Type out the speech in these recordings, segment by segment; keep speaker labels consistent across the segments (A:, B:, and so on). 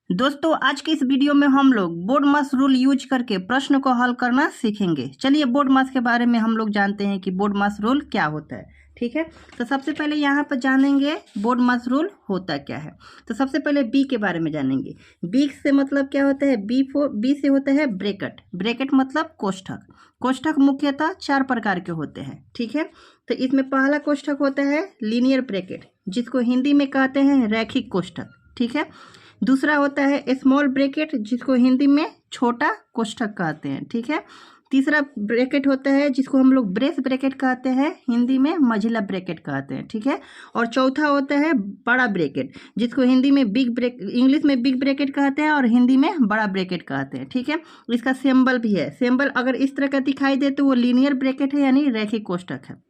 A: दोस्तों आज के इस वीडियो में हम लोग बोर्ड मास रूल यूज करके प्रश्न को हल करना सीखेंगे। चलिए बोर्ड मास के बारे में हम लोग जानते हैं कि बोर्ड मास रूल क्या होता है। ठीक है, तो सबसे पहले यहाँ पर जानेंगे बोर्ड मास रूल होता क्या है। तो सबसे पहले बी के बारे में जानेंगे। बी से मतलब क्या होता है, बी से होता है ब्रैकेट। ब्रैकेट मतलब कोष्ठक। कोष्ठक मुख्यतः 4 प्रकार के होते हैं। ठीक है, तो इसमें पहला कोष्ठक होता है लीनियर ब्रैकेट, जिसको हिंदी में कहते हैं रैखिक कोष्ठक। ठीक है, दूसरा होता है स्मॉल ब्रैकेट, जिसको हिंदी में छोटा कोष्ठक कहते हैं। ठीक है, तीसरा ब्रैकेट होता है जिसको हम लोग ब्रेस ब्रैकेट कहते हैं, हिंदी में मझिला ब्रैकेट कहते हैं। ठीक है, और चौथा होता है बड़ा ब्रैकेट, जिसको हिंदी में इंग्लिश में बिग ब्रैकेट कहते हैं और हिंदी में बड़ा ब्रैकेट कहते हैं। ठीक है, इसका सिंबल भी है। सिंबल अगर इस तरह का दिखाई दे तो वो लीनियर ब्रैकेट है, यानी रैखिक कोष्ठक है।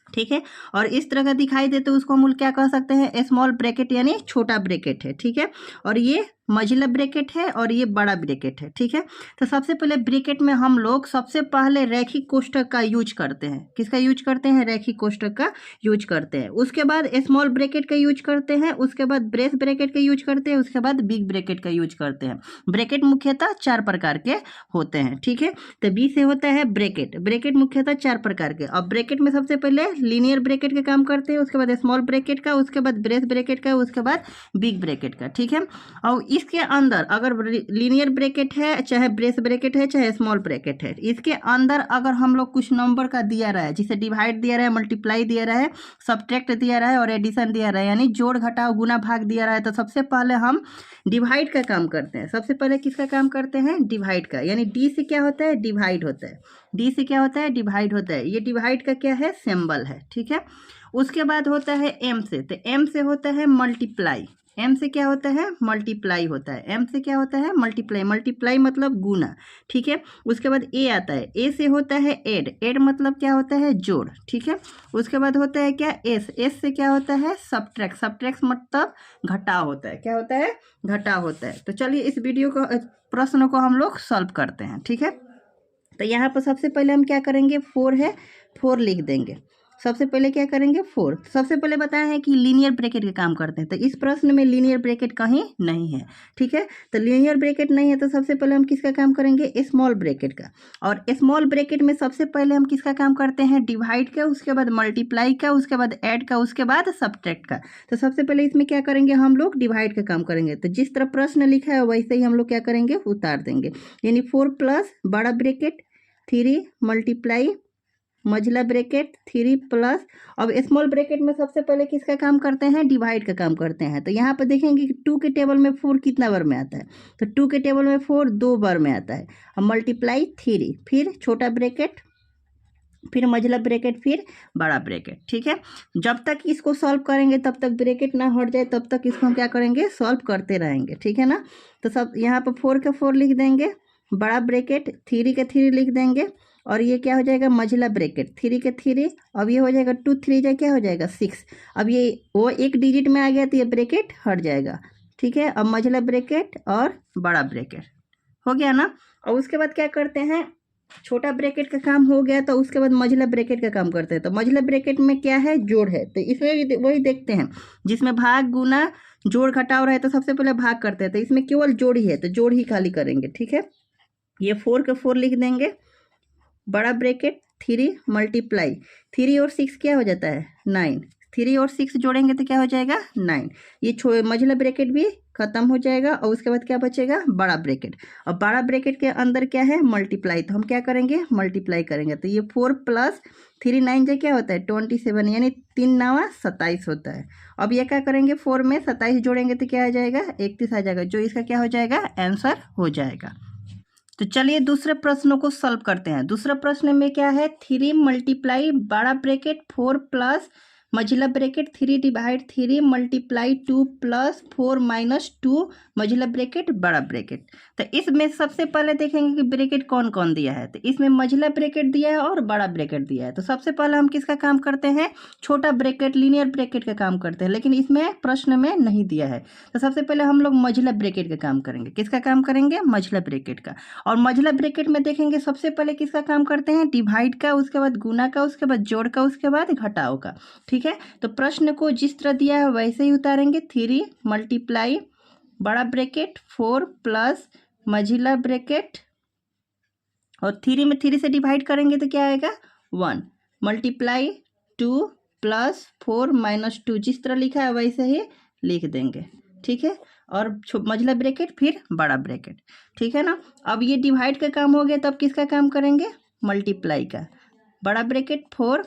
A: ठीक है, और इस तरह का दिखाई दे तो उसको हम लोग क्या कह सकते हैं, स्मॉल ब्रैकेट यानी छोटा ब्रैकेट है। ठीक है, और ये मझिला ब्रैकेट है और ये बड़ा ब्रैकेट है। ठीक है, तो सबसे पहले ब्रैकेट में हम लोग सबसे पहले रैखिक कोष्ठक का यूज करते हैं। किसका यूज करते हैं, रैखिक कोष्ठक का यूज करते हैं। उसके बाद स्मॉल ब्रैकेट का यूज करते हैं, उसके बाद ब्रेस ब्रैकेट का यूज करते हैं, उसके बाद बिग ब्रैकेट का यूज करते हैं। ब्रैकेट मुख्यतः 4 प्रकार के होते हैं। ठीक है, तो बी से होता है ब्रैकेट। ब्रैकेट मुख्यतः 4 प्रकार के। अब ब्रैकेट में सबसे पहले लीनियर ब्रैकेट का काम करते हैं, उसके बाद स्मॉल ब्रैकेट का, उसके बाद ब्रेस ब्रैकेट का, उसके बाद बिग ब्रैकेट का। ठीक है, और इसके अंदर अगर लीनियर ब्रैकेट है, चाहे ब्रेस ब्रैकेट है, चाहे स्मॉल ब्रैकेट है, इसके अंदर अगर हम लोग कुछ नंबर का दिया रहा है, जिसे डिवाइड दिया रहा है, मल्टीप्लाई दिया रहा है, सब्ट्रैक्ट दिया रहा है और एडिशन दिया रहा है, यानी जोड़ घटाव गुना भाग दिया रहा है, तो सबसे पहले हम डिवाइड का काम करते हैं। सबसे पहले किसका काम करते हैं, डिवाइड का। यानी डी से क्या होता है, डिवाइड होता है। डी से क्या होता है, डिवाइड होता है। ये डिवाइड का क्या है, सिंबल है। ठीक है, उसके बाद होता है एम से। तो एम से होता है मल्टीप्लाई। एम से क्या होता है, मल्टीप्लाई होता है। एम से क्या होता है, मल्टीप्लाई। मल्टीप्लाई मतलब गुना। ठीक है, उसके बाद ए आता है। ए से होता है एड। एड मतलब क्या होता है, जोड़। ठीक है, उसके बाद होता है क्या, एस। एस से क्या होता है, सब्ट्रैक्ट। सब्ट्रैक्ट मतलब घटाव होता है। क्या होता है, घटाव होता है। तो चलिए इस वीडियो को, प्रश्न को हम लोग सॉल्व करते हैं। ठीक है, तो यहाँ पर सबसे पहले हम क्या करेंगे, 4 है, 4 लिख देंगे। सबसे पहले क्या करेंगे, 4। सबसे पहले बताया है कि लीनियर ब्रैकेट का काम करते हैं, तो इस प्रश्न में लीनियर ब्रैकेट कहीं नहीं है। ठीक है, तो लीनियर ब्रैकेट नहीं है तो सबसे पहले हम किसका काम करेंगे, स्मॉल ब्रैकेट का। और स्मॉल ब्रैकेट में सबसे पहले हम किसका काम करते हैं, डिवाइड का, उसके बाद मल्टीप्लाई का, उसके बाद ऐड का, उसके बाद सब्ट्रैक्ट का। तो सबसे पहले इसमें क्या करेंगे, हम लोग डिवाइड का काम करेंगे। तो जिस तरह प्रश्न लिखा है वैसे ही हम लोग क्या करेंगे, उतार देंगे। यानी 4 प्लस बड़ा ब्रैकेट 3 मल्टीप्लाई मझला ब्रैकेट 3 प्लस। अब स्मॉल ब्रैकेट में सबसे पहले किसका काम करते हैं, डिवाइड का काम करते हैं। तो यहाँ पर देखेंगे कि 2 के टेबल में 4 कितना बार में आता है, तो 2 के टेबल में 4 2 बार में आता है। अब मल्टीप्लाई 3, फिर छोटा ब्रैकेट, फिर मझला ब्रैकेट, फिर बड़ा ब्रैकेट। ठीक है, जब तक इसको सॉल्व करेंगे तब तक ब्रैकेट ना हट जाए तब तक इसको हम क्या करेंगे, सॉल्व करते रहेंगे। ठीक है ना, तो सब यहाँ पर 4 का 4 लिख देंगे, बड़ा ब्रैकेट 3 का 3 लिख देंगे, और ये क्या हो जाएगा, मझला ब्रैकेट 3 का 3। अब ये हो जाएगा 2 3 जा क्या हो जाएगा 6। अब ये वो एक डिजिट में आ गया तो ये ब्रैकेट हट जाएगा। ठीक है, अब मझला ब्रैकेट और बड़ा ब्रैकेट हो गया ना। और उसके बाद क्या करते हैं, छोटा ब्रैकेट का काम हो गया तो उसके बाद मझला ब्रैकेट का काम करते हैं। तो मझला ब्रैकेट में क्या है, जोड़ है, तो इसमें भी वही देखते हैं, जिसमें भाग गुना जोड़ घटाव रहे तो सबसे पहले भाग करते हैं। तो इसमें केवल जोड़ ही है तो जोड़ ही खाली करेंगे। ठीक है, ये 4 का 4 लिख देंगे, बड़ा ब्रैकेट 3 मल्टीप्लाई 3 और 6 क्या हो जाता है, 9। 3 और 6 जोड़ेंगे तो क्या हो जाएगा, 9। ये मझला ब्रैकेट भी खत्म हो जाएगा। और उसके बाद क्या बचेगा, बड़ा ब्रैकेट। और बड़ा ब्रैकेट के अंदर क्या है, मल्टीप्लाई, तो हम क्या करेंगे, मल्टीप्लाई करेंगे। तो ये 4 प्लस 3 9 जा क्या होता है 27, यानी 3 9 27 होता है। अब ये क्या करेंगे, 4 में 27 जोड़ेंगे तो क्या आ जाएगा, 31 आ जाएगा, जो इसका क्या हो जाएगा, आंसर हो जाएगा। तो चलिए दूसरे प्रश्नों को सॉल्व करते हैं। दूसरे प्रश्न में क्या है, 3 मल्टीप्लाई बड़ा ब्रैकेट 4 प्लस मझिला bracket 3 divide 3 multiply 2 plus 4 minus 2 मझिला ब्रैकेट बड़ा ब्रैकेट। तो इसमें सबसे पहले देखेंगे कि ब्रैकेट कौन कौन दिया है। तो इसमें मझिला ब्रैकेट दिया है और बड़ा ब्रैकेट दिया है। तो सबसे पहले हम किसका काम करते हैं, छोटा ब्रैकेट लीनियर ब्रैकेट का काम करते हैं, लेकिन इसमें प्रश्न में नहीं दिया है। तो सबसे पहले हम लोग मझिला ब्रैकेट का काम करेंगे। किसका काम करेंगे, मझिला ब्रैकेट का। और मझिला ब्रैकेट में देखेंगे सबसे पहले किसका काम करते हैं, डिवाइड का, उसके बाद गुना का, उसके बाद जोड़ का, उसके बाद घटाव का। ठीक है, तो प्रश्न को जिस तरह दिया है वैसे ही उतारेंगे। 3 मल्टीप्लाई बड़ा ब्रैकेट 4 प्लस मझिला ब्रैकेट और 3 में 3 से डिवाइड करेंगे तो क्या आएगा 1 मल्टीप्लाई 2 प्लस 4 माइनस 2 जिस तरह लिखा है वैसे ही लिख देंगे, ठीक है। और मझिला ब्रैकेट फिर बड़ा ब्रैकेट, ठीक है ना। अब ये डिवाइड का काम हो गया तो अब किसका काम करेंगे, मल्टीप्लाई का। बड़ा ब्रैकेट 4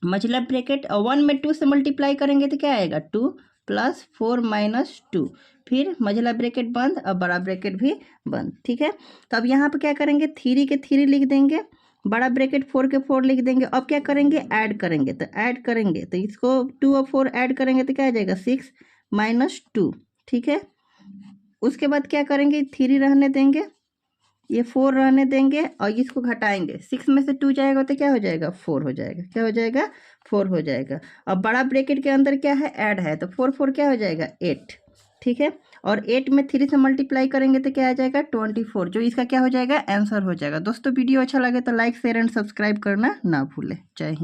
A: मझिला ब्रैकेट 1 में 2 से मल्टीप्लाई करेंगे तो क्या आएगा 2 प्लस 4 माइनस 2, फिर मझिला ब्रैकेट बंद और बड़ा ब्रैकेट भी बंद, ठीक है। तो अब यहाँ पे क्या करेंगे 3 के 3 लिख देंगे, बड़ा ब्रैकेट 4 के 4 लिख देंगे। अब क्या करेंगे ऐड करेंगे, तो ऐड करेंगे तो इसको 2 और 4 ऐड करेंगे तो क्या आ जाएगा 6 माइनस 2, ठीक है। उसके बाद क्या करेंगे 3 रहने देंगे, ये 4 रहने देंगे और इसको घटाएंगे, 6 में से 2 जाएगा तो क्या हो जाएगा 4 हो जाएगा, क्या हो जाएगा 4 हो जाएगा। अब बड़ा ब्रैकेट के अंदर क्या है ऐड है तो 4 4 क्या हो जाएगा 8, ठीक है। और 8 में 3 से मल्टीप्लाई करेंगे तो क्या आ जाएगा 24, जो इसका क्या हो जाएगा आंसर हो जाएगा। दोस्तों वीडियो अच्छा लगे तो लाइक शेयर एंड सब्सक्राइब करना ना भूलें। जय हिंद।